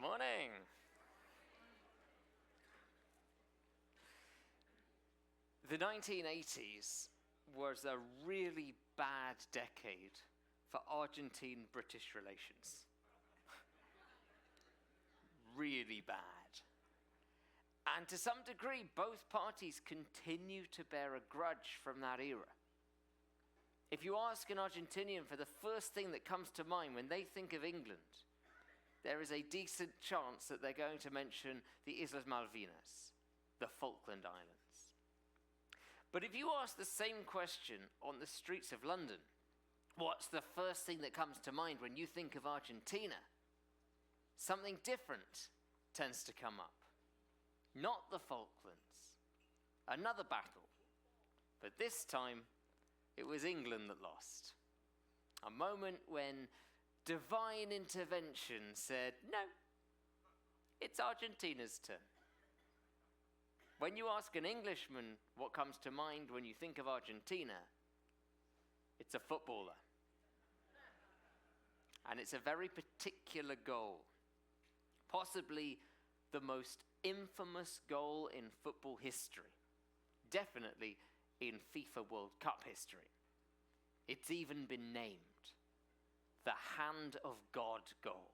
Morning. The 1980s was a really bad decade for Argentine-British relations. Really bad. And to some degree, both parties continue to bear a grudge from that era. If you ask an Argentinian for the first thing that comes to mind when they think of England, there is a decent chance that they're going to mention the Islas Malvinas, the Falkland Islands. But if you ask the same question on the streets of London, what's the first thing that comes to mind when you think of Argentina? Something different tends to come up. Not the Falklands. Another battle. But this time, it was England that lost. A moment when divine intervention said, no, it's Argentina's turn. When you ask an Englishman what comes to mind when you think of Argentina, it's a footballer. And it's a very particular goal. Possibly the most infamous goal in football history. Definitely in FIFA World Cup history. It's even been named the Hand of God goal.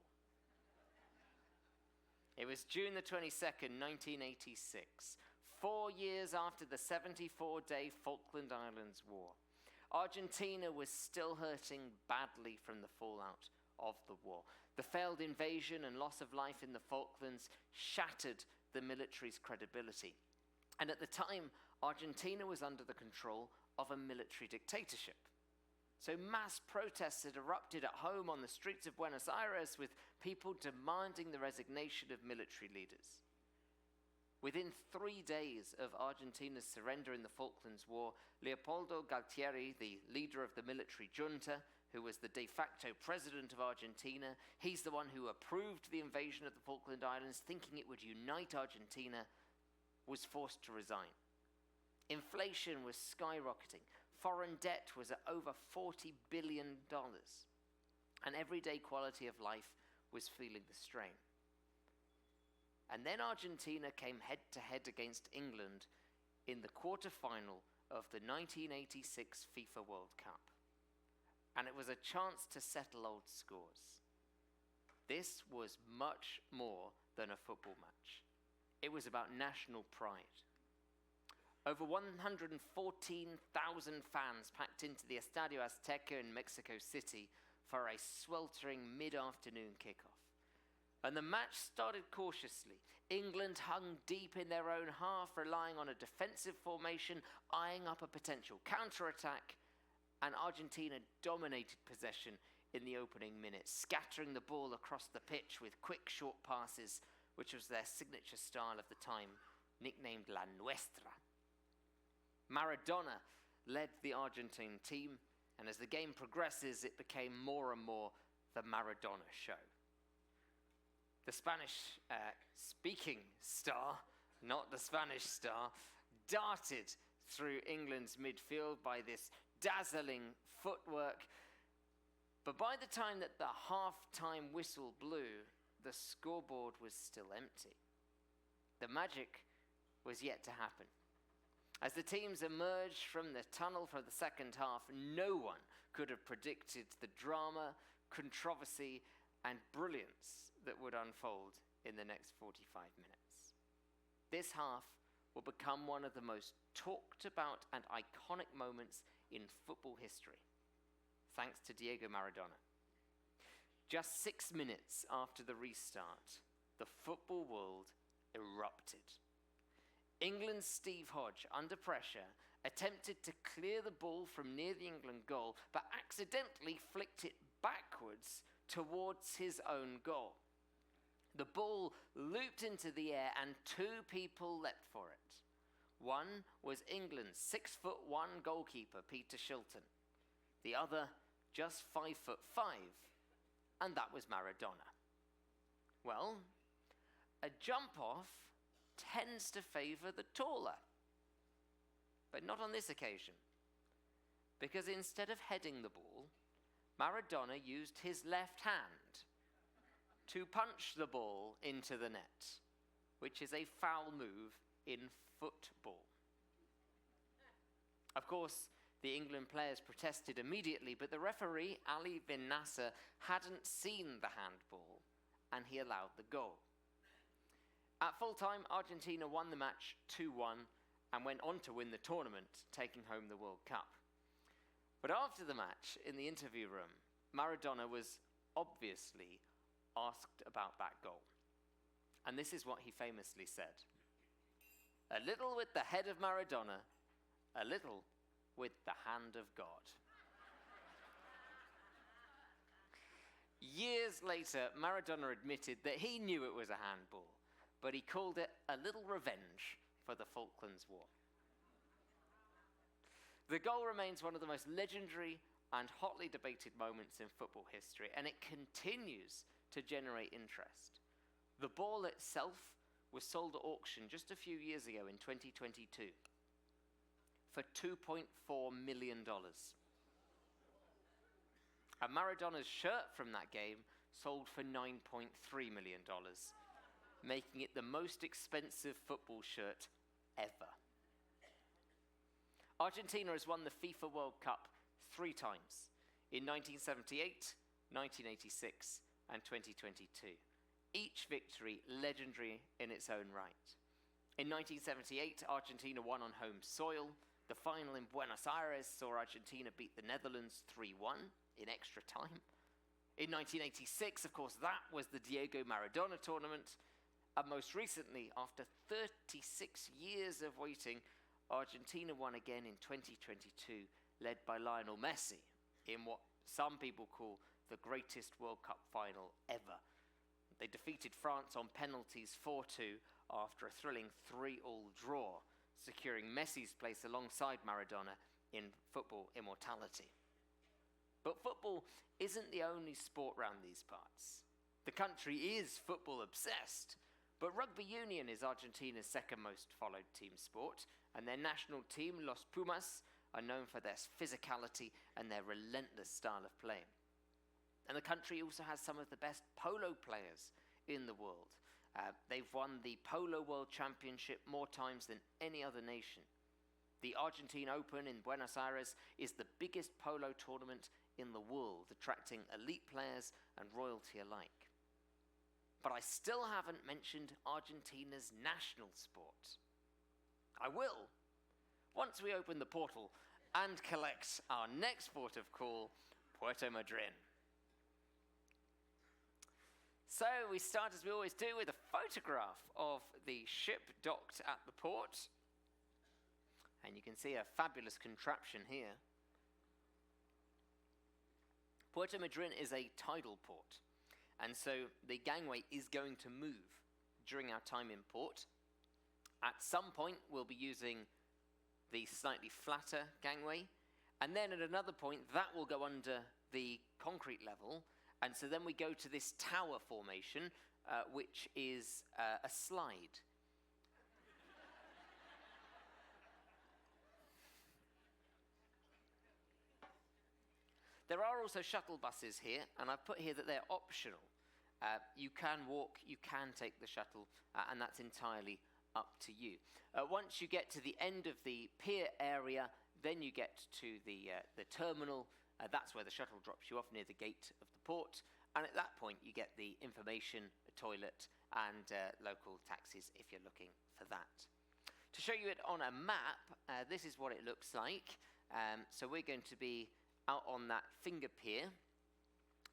It was June the 22nd, 1986, 4 years after the 74-day Falkland Islands War. Argentina was still hurting badly from the fallout of the war. The failed invasion and loss of life in the Falklands shattered the military's credibility. And at the time, Argentina was under the control of a military dictatorship. So mass protests had erupted at home on the streets of Buenos Aires with people demanding the resignation of military leaders. Within 3 days of Argentina's surrender in the Falklands War, Leopoldo Galtieri, the leader of the military junta, who was the de facto president of Argentina, he's the one who approved the invasion of the Falkland Islands, thinking it would unite Argentina, was forced to resign. Inflation was skyrocketing. Foreign debt was at over $40 billion. And everyday quality of life was feeling the strain. And then Argentina came head-to-head against England in the quarterfinal of the 1986 FIFA World Cup. And it was a chance to settle old scores. This was much more than a football match. It was about national pride. Over 114,000 fans packed into the Estadio Azteca in Mexico City for a sweltering mid-afternoon kickoff. And the match started cautiously. England hung deep in their own half, relying on a defensive formation, eyeing up a potential counter-attack, and Argentina dominated possession in the opening minutes, scattering the ball across the pitch with quick, short passes, which was their signature style of the time, nicknamed La Nuestra. Maradona led the Argentine team, and as the game progresses, it became more and more the Maradona show. The Spanish-speaking star, not the Spanish star, darted through England's midfield by this dazzling footwork. But by the time that the half-time whistle blew, the scoreboard was still empty. The magic was yet to happen. As the teams emerged from the tunnel for the second half, no one could have predicted the drama, controversy, and brilliance that would unfold in the next 45 minutes. This half will become one of the most talked about and iconic moments in football history, thanks to Diego Maradona. Just 6 minutes after the restart, the football world erupted. England's Steve Hodge, under pressure, attempted to clear the ball from near the England goal, but accidentally flicked it backwards towards his own goal. The ball looped into the air and 2 people leapt for it. One was England's 6'1" goalkeeper, Peter Shilton. The other, just 5'5", and that was Maradona. Well, a jump-off tends to favour the taller. But not on this occasion. Because instead of heading the ball, Maradona used his left hand to punch the ball into the net, which is a foul move in football. Of course, the England players protested immediately, but the referee, Ali bin Nasser, hadn't seen the handball, and he allowed the goal. At full time, Argentina won the match 2-1 and went on to win the tournament, taking home the World Cup. But after the match, in the interview room, Maradona was obviously asked about that goal. And this is what he famously said: "A little with the head of Maradona, a little with the hand of God." Years later, Maradona admitted that he knew it was a handball, but he called it a little revenge for the Falklands War. The goal remains one of the most legendary and hotly debated moments in football history, and it continues to generate interest. The ball itself was sold at auction just a few years ago in 2022 for $2.4 million. And Maradona's shirt from that game sold for $9.3 million, making it the most expensive football shirt ever. Argentina has won the FIFA World Cup 3 times, in 1978, 1986, and 2022. Each victory legendary in its own right. In 1978, Argentina won on home soil. The final in Buenos Aires saw Argentina beat the Netherlands 3-1 in extra time. In 1986, of course, that was the Diego Maradona tournament. And most recently, after 36 years of waiting, Argentina won again in 2022, led by Lionel Messi, in what some people call the greatest World Cup final ever. They defeated France on penalties 4-2 after a thrilling 3-3 draw, securing Messi's place alongside Maradona in football immortality. But football isn't the only sport round these parts. The country is football obsessed, but rugby union is Argentina's second most followed team sport, and their national team, Los Pumas, are known for their physicality and their relentless style of play. And the country also has some of the best polo players in the world. They've won the Polo World Championship more times than any other nation. The Argentine Open in Buenos Aires is the biggest polo tournament in the world, attracting elite players and royalty alike. But I still haven't mentioned Argentina's national sport. I will, once we open the portal and collect our next port of call, Puerto Madryn. So we start, as we always do, with a photograph of the ship docked at the port. And you can see a fabulous contraption here. Puerto Madryn is a tidal port, and so the gangway is going to move during our time in port. At some point, we'll be using the slightly flatter gangway, and then at another point, that will go under the concrete level, and so then we go to this tower formation, which is a slide. There are also shuttle buses here, and I've put here that they're optional. You can walk, you can take the shuttle, and that's entirely up to you. Once you get to the end of the pier area, then you get to the terminal. That's where the shuttle drops you off near the gate of the port. And at that point, you get the information, a toilet, and local taxis if you're looking for that. To show you it on a map, this is what it looks like. So we're going to be out on that finger pier.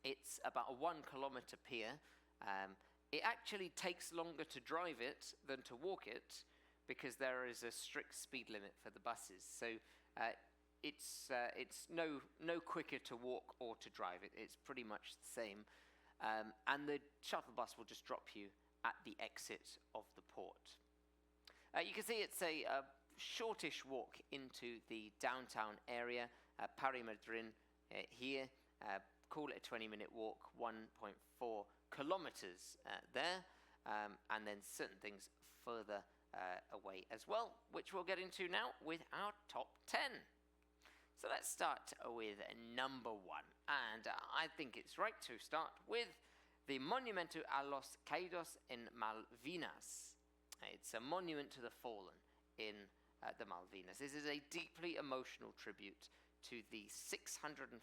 It's about a 1 kilometer pier. It actually takes longer to drive it than to walk it because there is a strict speed limit for the buses. So it's no quicker to walk or to drive it. It's pretty much the same. And the shuttle bus will just drop you at the exit of the port. You can see it's a shortish walk into the downtown area, Puerto Madryn here. Call it a 20-minute walk, 1.4 kilometers there, and then certain things further away as well, which we'll get into now with our top 10. So let's start with number 1, and I think it's right to start with the Monumento a los Caídos en Malvinas. It's a monument to the fallen in the Malvinas. This is a deeply emotional tribute to the 649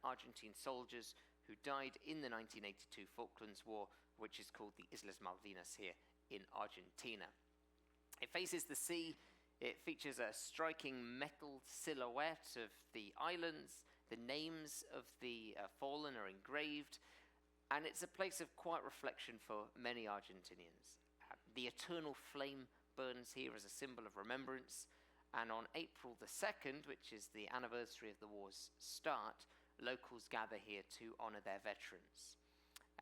Argentine soldiers who died in the 1982 Falklands War, which is called the Islas Malvinas here in Argentina. It faces the sea. It features a striking metal silhouette of the islands. The names of the fallen are engraved, and it's a place of quiet reflection for many Argentinians. The eternal flame burns here as a symbol of remembrance, and on April the 2nd, which is the anniversary of the war's start, locals gather here to honor their veterans.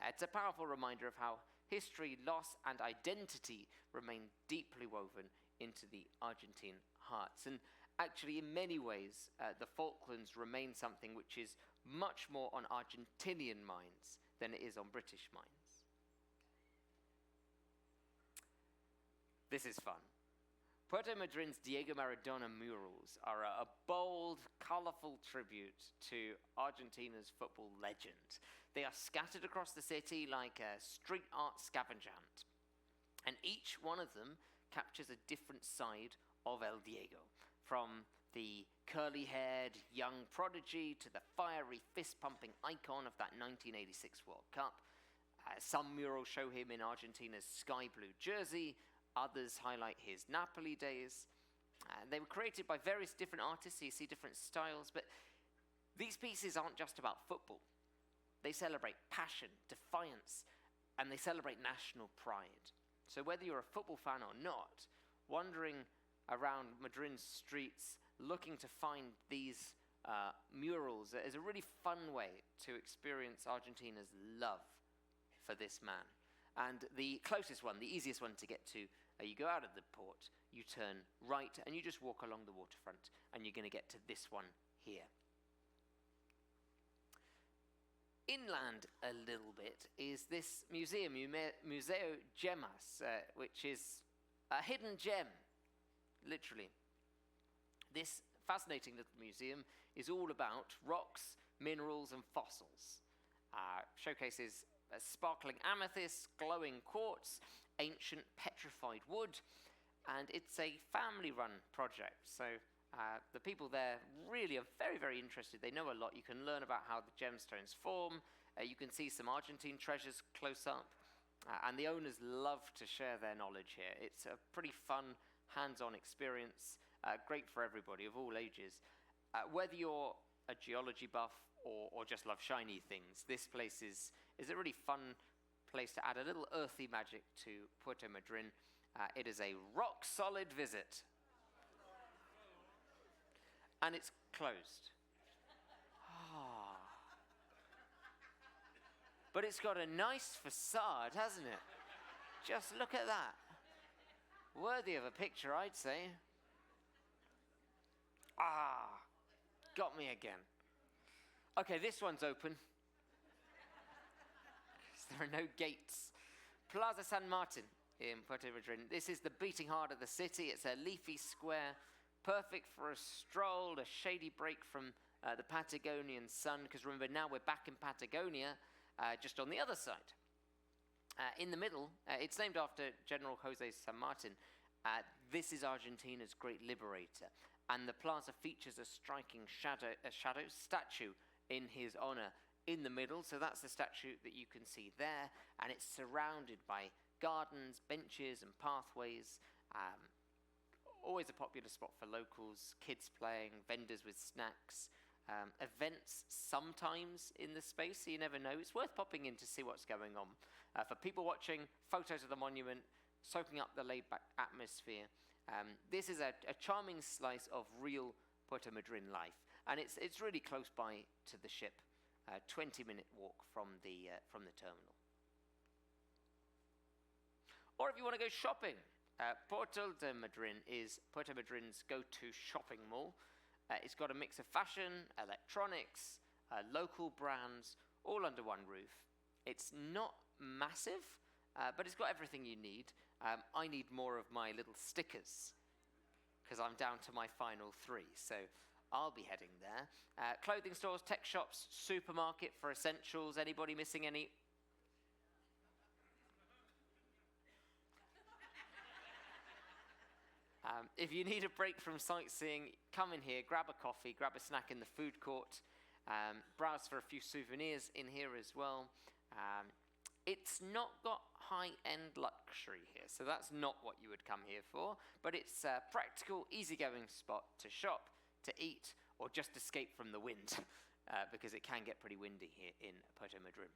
It's a powerful reminder of how history, loss, and identity remain deeply woven into the Argentine hearts. And actually, in many ways, the Falklands remain something which is much more on Argentinian minds than it is on British minds. This is fun. Puerto Madryn's Diego Maradona murals are a bold, colorful tribute to Argentina's football legend. They are scattered across the city like a street art scavenger hunt. And each one of them captures a different side of El Diego, from the curly-haired young prodigy to the fiery fist-pumping icon of that 1986 World Cup. Some murals show him in Argentina's sky blue jersey. Others highlight his Napoli days. They were created by various different artists, so you see different styles, but these pieces aren't just about football. They celebrate passion, defiance, and they celebrate national pride. So whether you're a football fan or not, wandering around Madryn's streets looking to find these murals is a really fun way to experience Argentina's love for this man. And the closest one, the easiest one to get to, you go out of the port, you turn right, and you just walk along the waterfront, and you're going to get to this one here. Inland a little bit is this museum, Museo Gemas, which is a hidden gem, literally. This fascinating little museum is all about rocks, minerals, and fossils. Showcases sparkling amethyst, glowing quartz, ancient petrified wood, and it's a family-run project. So the people there really are very, very interested. They know a lot. You can learn about how the gemstones form. You can see some Argentine treasures close up. And the owners love to share their knowledge here. It's a pretty fun, hands-on experience, great for everybody of all ages. Whether you're a geology buff or just love shiny things, this place is a really fun place to add a little earthy magic to Puerto Madryn. It is a rock-solid visit. And it's closed. But it's got a nice facade, hasn't it? Just look at that. Worthy of a picture, I'd say. Got me again. Okay, this one's open. There are no gates. Plaza San Martin in Puerto Madryn. This is the beating heart of the city. It's a leafy square, perfect for a stroll, a shady break from the Patagonian sun, because remember, now we're back in Patagonia, just on the other side. In the middle, it's named after General Jose San Martin. This is Argentina's great liberator, and the plaza features a striking statue in his honor in the middle. So that's the statue that you can see there, and it's surrounded by gardens, benches, and pathways. Always a popular spot for locals, kids playing, vendors with snacks, events sometimes in the space, so you never know. It's worth popping in to see what's going on. For people watching, photos of the monument, soaking up the laid-back atmosphere. This is a charming slice of real Puerto Madryn life, and it's really close by to the ship, 20-minute walk from the terminal. Or if you want to go shopping, Puerto Madryn is Puerto Madryn's go-to shopping mall. It's got a mix of fashion, electronics, local brands, all under one roof. It's not massive, but it's got everything you need. I need more of my little stickers, because I'm down to my final 3, so I'll be heading there. Clothing stores, tech shops, supermarket for essentials. Anybody missing any? If you need a break from sightseeing, come in here, grab a coffee, grab a snack in the food court, browse for a few souvenirs in here as well. It's not got high-end luxury here, so that's not what you would come here for, but it's a practical, easygoing spot to shop, to eat, or just escape from the wind, because it can get pretty windy here in Puerto Madryn.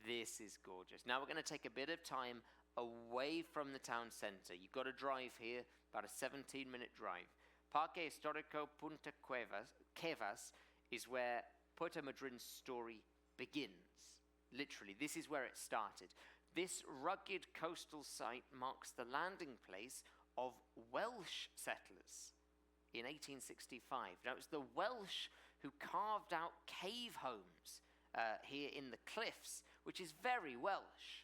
This is gorgeous. Now we're going to take a bit of time away from the town centre. You've got to drive here, about a 17-minute drive. Parque Histórico Punta Cuevas is where Puerto Madryn's story begins. Literally, this is where it started. This rugged coastal site marks the landing place of Welsh settlers in 1865. Now, it was the Welsh who carved out cave homes here in the cliffs, which is very Welsh.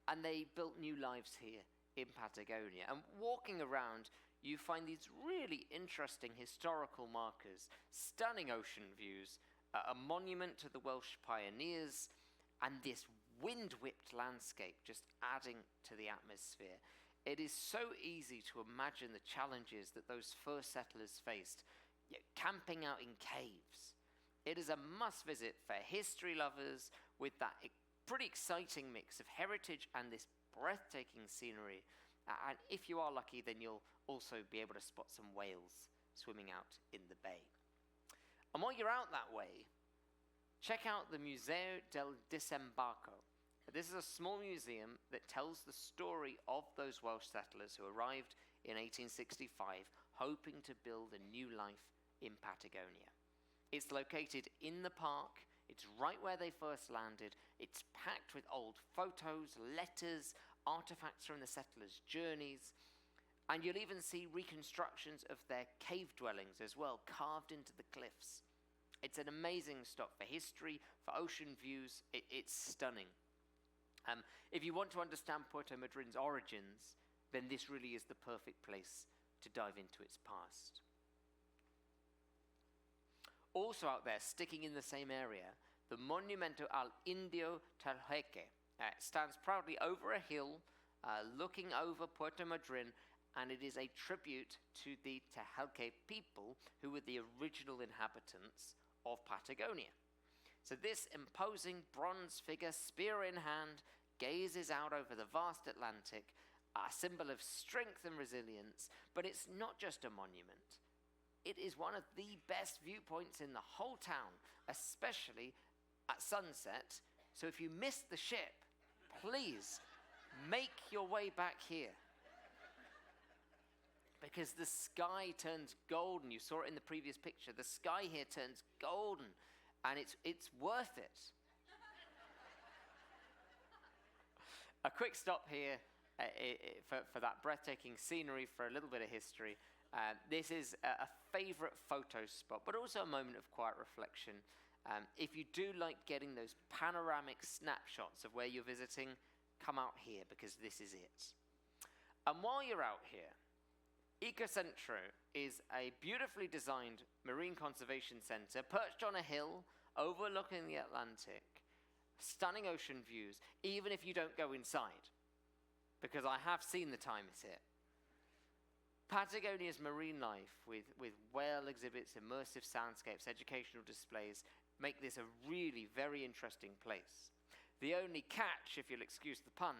And they built new lives here in Patagonia. And walking around, you find these really interesting historical markers, stunning ocean views, a monument to the Welsh pioneers, and this wind-whipped landscape just adding to the atmosphere. It is so easy to imagine the challenges that those first settlers faced, camping out in caves. It is a must-visit for history lovers with that pretty exciting mix of heritage and this breathtaking scenery. And if you are lucky, then you'll also be able to spot some whales swimming out in the bay. And while you're out that way, check out the Museo del Desembarco. This is a small museum that tells the story of those Welsh settlers who arrived in 1865, hoping to build a new life in Patagonia. It's located in the park. It's right where they first landed. It's packed with old photos, letters, artifacts from the settlers' journeys. And you'll even see reconstructions of their cave dwellings as well, carved into the cliffs. It's an amazing stop for history, for ocean views. It's stunning. If you want to understand Puerto Madryn's origins, then this really is the perfect place to dive into its past. Also out there, sticking in the same area, the Monumento al Indio Tehuelche stands proudly over a hill, looking over Puerto Madryn, and it is a tribute to the Tehuelche people, who were the original inhabitants of Patagonia. So this imposing bronze figure, spear in hand, gazes out over the vast Atlantic, a symbol of strength and resilience. But it's not just a monument. It is one of the best viewpoints in the whole town, especially at sunset. So if you missed the ship, please make your way back here. Because the sky turns golden. You saw it in the previous picture. The sky here turns golden, and it's worth it. A quick stop here for that breathtaking scenery, for a little bit of history. This is a favorite photo spot, but also a moment of quiet reflection. If you do like getting those panoramic snapshots of where you're visiting, come out here, because this is it. And while you're out here, Ecocentro is a beautifully designed marine conservation center perched on a hill overlooking the Atlantic. Stunning ocean views, even if you don't go inside, because I have seen the time it's here. Patagonia's marine life with whale exhibits, immersive soundscapes, educational displays make this a really very interesting place. The only catch, if you'll excuse the pun,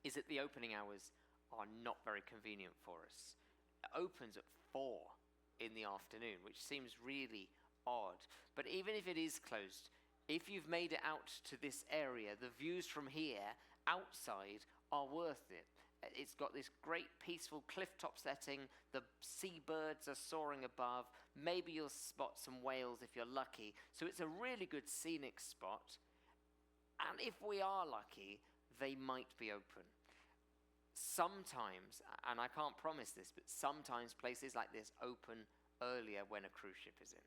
is that the opening hours are not very convenient for us. It opens at 4 in the afternoon, which seems really odd. But even if it is closed, if you've made it out to this area, the views from here outside are worth it. It's got this great peaceful clifftop setting. The seabirds are soaring above. Maybe you'll spot some whales if you're lucky. So it's a really good scenic spot. And if we are lucky, they might be open. Sometimes, and I can't promise this, but sometimes places like this open earlier when a cruise ship is in.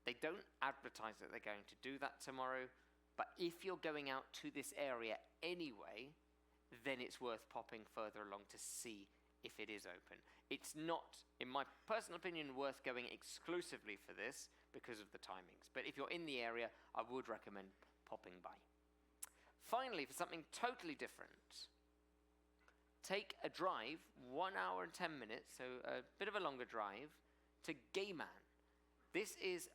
They don't advertise that they're going to do that tomorrow, but if you're going out to this area anyway, then it's worth popping further along to see if it is open. It's not, in my personal opinion, worth going exclusively for this because of the timings. But if you're in the area, I would recommend popping by. Finally, for something totally different, take a drive, 1 hour and 10 minutes, so a bit of a longer drive, to Gaiman. This is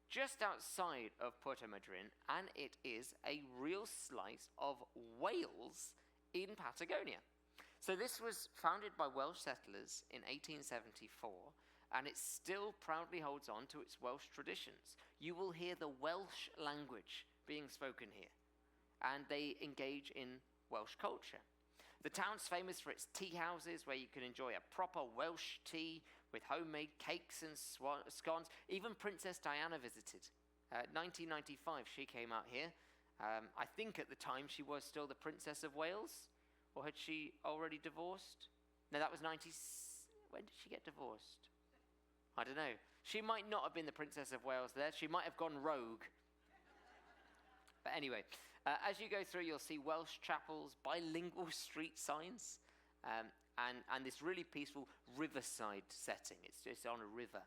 just outside of Puerto Madryn, and it is a real slice of Wales in Patagonia. So this was founded by Welsh settlers in 1874, and it still proudly holds on to its Welsh traditions. You will hear the Welsh language being spoken here, and they engage in Welsh culture. The town's famous for its tea houses, where you can enjoy a proper Welsh tea with homemade cakes and scones. Even Princess Diana visited. 1995, she came out here. I think at the time she was still the Princess of Wales, or had she already divorced? No, that was 90. When did she get divorced? I don't know. She might not have been the Princess of Wales there. She might have gone rogue. But anyway, as you go through, you'll see Welsh chapels, bilingual street signs, and this really peaceful riverside setting. It's on a river.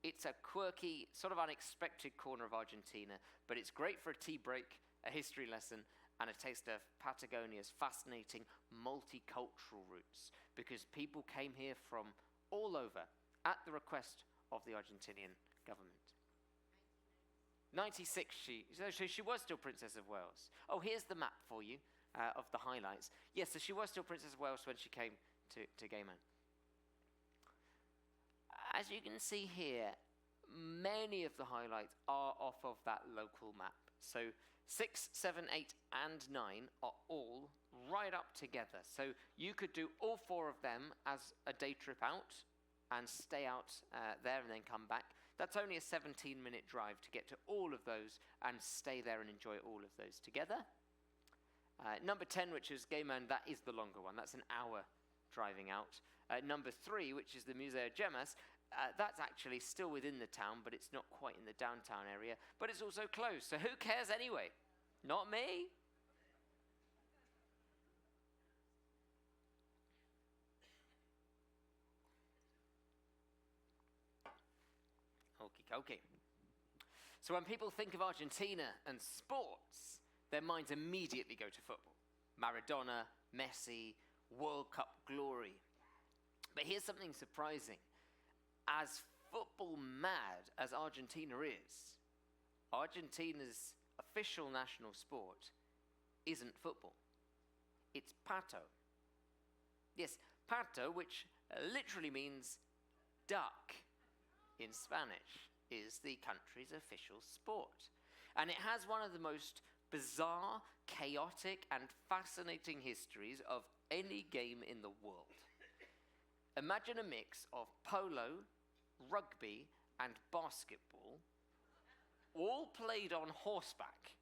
It's a quirky, sort of unexpected corner of Argentina, but it's great for a tea break, a history lesson, and a taste of Patagonia's fascinating multicultural roots, because people came here from all over at the request of the Argentinian government. 96, she was still Princess of Wales. Oh, here's the map for you of the highlights. Yes, so she was still Princess of Wales when she came to Gaiman. As you can see here, many of the highlights are off of that local map. So 6, 7, 8, and 9 are all right up together. So you could do all 4 of them as a day trip out and stay out there and then come back. That's only a 17-minute drive to get to all of those and stay there and enjoy all of those together. Number 10, which is Gaiman, that is the longer one. That's an hour driving out. Number 3, which is the Museo Gemas, that's actually still within the town, but it's not quite in the downtown area. But it's also close, so who cares anyway? Not me. Okay. So when people think of Argentina and sports, their minds immediately go to football. Maradona, Messi, World Cup glory. But here's something surprising. As football mad as Argentina is, Argentina's official national sport isn't football. It's pato. Yes, pato, which literally means duck in Spanish, is the country's official sport. And it has one of the most bizarre, chaotic, and fascinating histories of any game in the world. Imagine a mix of polo, rugby, and basketball, all played on horseback.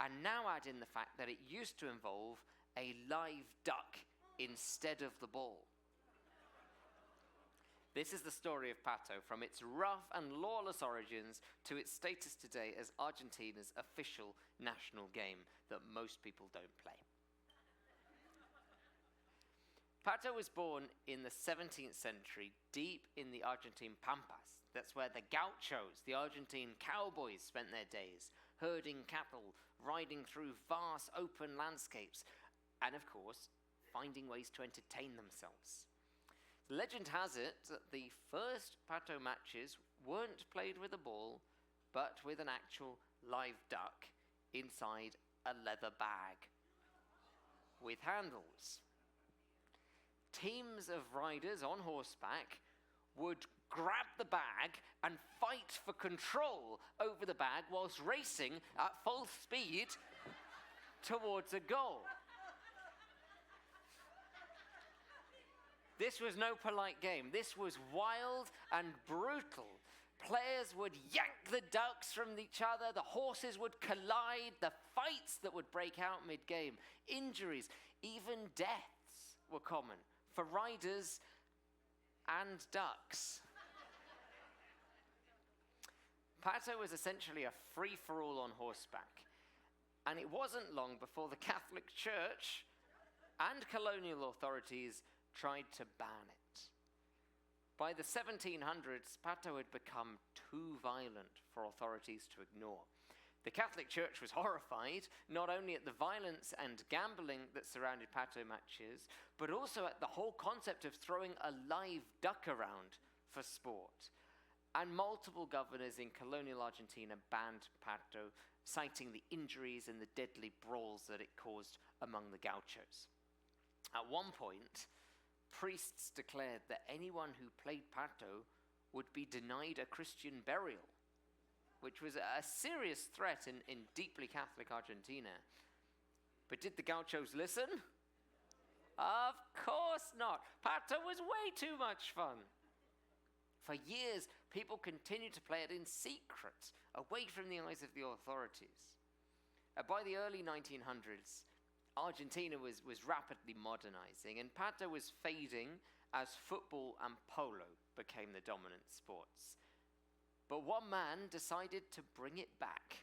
And now add in the fact that it used to involve a live duck instead of the ball. This is the story of pato, from its rough and lawless origins to its status today as Argentina's official national game that most people don't play. Pato was born in the 17th century, deep in the Argentine Pampas. That's where the gauchos, the Argentine cowboys, spent their days, herding cattle, riding through vast open landscapes, and of course, finding ways to entertain themselves. Legend has it that the first pato matches weren't played with a ball, but with an actual live duck inside a leather bag with handles. Teams of riders on horseback would grab the bag and fight for control over the bag whilst racing at full speed towards a goal. This was no polite game. This was wild and brutal. Players would yank the ducks from each other. The horses would collide. The fights that would break out mid-game. Injuries, even deaths were common for riders and ducks. Pato was essentially a free-for-all on horseback. And it wasn't long before the Catholic Church and colonial authorities tried to ban it. By the 1700s, pato had become too violent for authorities to ignore. The Catholic Church was horrified, not only at the violence and gambling that surrounded pato matches, but also at the whole concept of throwing a live duck around for sport. And multiple governors in colonial Argentina banned pato, citing the injuries and the deadly brawls that it caused among the gauchos. At one point, priests declared that anyone who played pato would be denied a Christian burial, which was a serious threat in deeply Catholic Argentina. But did the gauchos listen? Of course not. Pato was way too much fun. For years, people continued to play it in secret, away from the eyes of the authorities. By the early 1900s, Argentina was rapidly modernizing, and pato was fading as football and polo became the dominant sports. But one man decided to bring it back.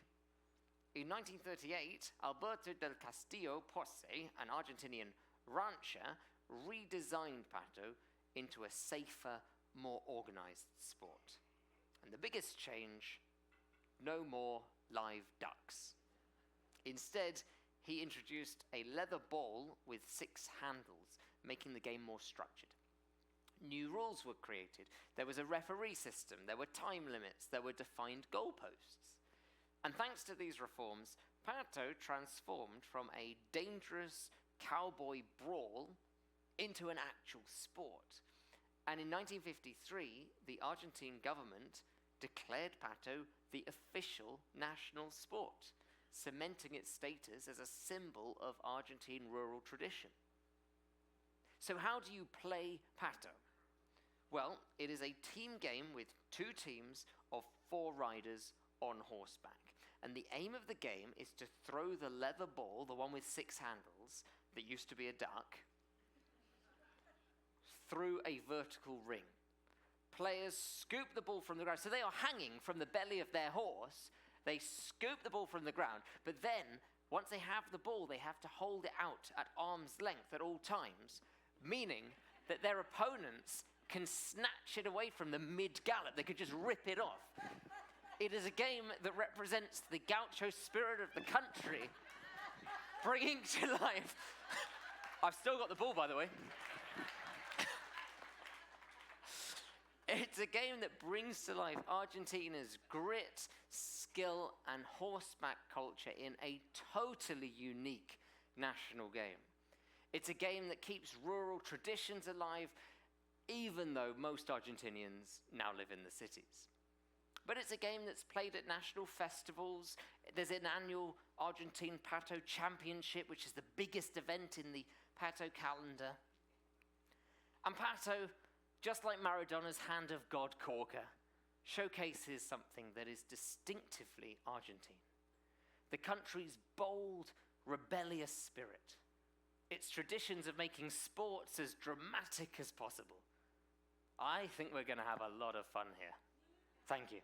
In 1938, Alberto del Castillo Posse, an Argentinian rancher, redesigned pato into a safer, more organized sport. And the biggest change, no more live ducks. Instead, he introduced a leather ball with 6 handles, making the game more structured. New rules were created. There was a referee system, there were time limits, there were defined goalposts. And thanks to these reforms, pato transformed from a dangerous cowboy brawl into an actual sport. And in 1953, the Argentine government declared pato the official national sport, cementing its status as a symbol of Argentine rural tradition. So how do you play pato? Well, it is a team game with 2 teams of 4 riders on horseback. And the aim of the game is to throw the leather ball, the one with 6 handles, that used to be a duck, through a vertical ring. Players scoop the ball from the ground. So they are hanging from the belly of their horse. They scoop the ball from the ground. But then, once they have the ball, they have to hold it out at arm's length at all times, meaning that their opponents can snatch it away from them mid-gallop. They could just rip it off. It is a game that represents the gaucho spirit of the country, bringing to life... I've still got the ball, by the way. It's a game that brings to life Argentina's grit, skill, and horseback culture in a totally unique national game. It's a game that keeps rural traditions alive, even though most Argentinians now live in the cities. But it's a game that's played at national festivals. There's an annual Argentine Pato Championship, which is the biggest event in the Pato calendar. And Pato, just like Maradona's Hand of God corker, showcases something that is distinctively Argentine. The country's bold, rebellious spirit. Its traditions of making sports as dramatic as possible. I think we're going to have a lot of fun here. Thank you.